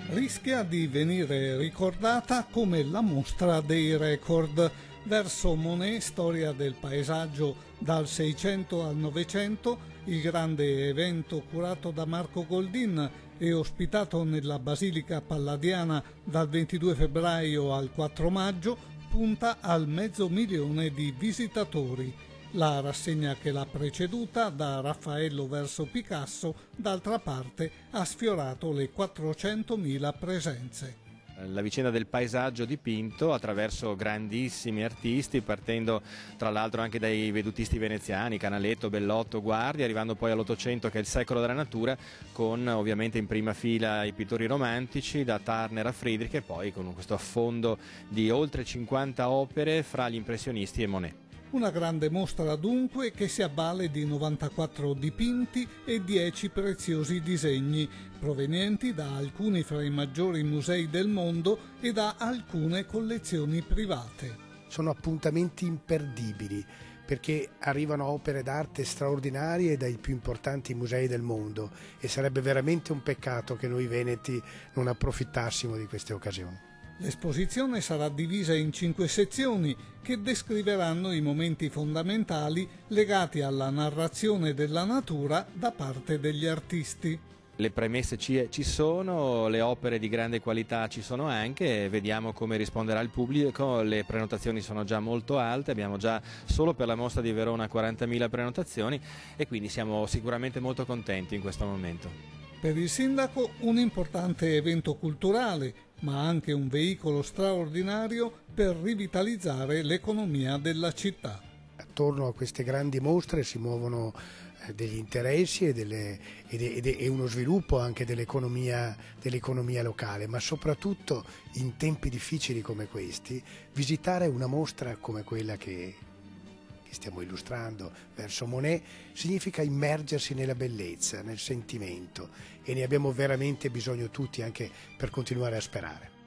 Rischia di venire ricordata come la mostra dei record. Verso Monet, storia del paesaggio dal 600 al 900, il grande evento curato da Marco Goldin e ospitato nella Basilica Palladiana dal 22 febbraio al 4 maggio, punta al 500.000 di visitatori. La rassegna che l'ha preceduta, da Raffaello verso Picasso, d'altra parte ha sfiorato le 400.000 presenze. La vicenda del paesaggio dipinto attraverso grandissimi artisti, partendo tra l'altro anche dai vedutisti veneziani, Canaletto, Bellotto, Guardi, arrivando poi all'Ottocento, che è il secolo della natura, con ovviamente in prima fila i pittori romantici, da Turner a Friedrich, e poi con questo affondo di oltre 50 opere fra gli impressionisti e Monet. Una grande mostra dunque che si avvale di 94 dipinti e 10 preziosi disegni, provenienti da alcuni fra i maggiori musei del mondo e da alcune collezioni private. Sono appuntamenti imperdibili, perché arrivano opere d'arte straordinarie dai più importanti musei del mondo e sarebbe veramente un peccato che noi veneti non approfittassimo di queste occasioni. L'esposizione sarà divisa in 5 sezioni che descriveranno i momenti fondamentali legati alla narrazione della natura da parte degli artisti. Le premesse ci sono, le opere di grande qualità ci sono anche, vediamo come risponderà il pubblico. Le prenotazioni sono già molto alte, abbiamo già solo per la mostra di Verona 40.000 prenotazioni e quindi siamo sicuramente molto contenti in questo momento. Per il sindaco un importante evento culturale, ma anche un veicolo straordinario per rivitalizzare l'economia della città. Attorno a queste grandi mostre si muovono degli interessi e uno sviluppo anche dell'economia locale, ma soprattutto in tempi difficili come questi, visitare una mostra come quella che stiamo illustrando verso Monet significa immergersi nella bellezza, nel sentimento, e ne abbiamo veramente bisogno tutti anche per continuare a sperare.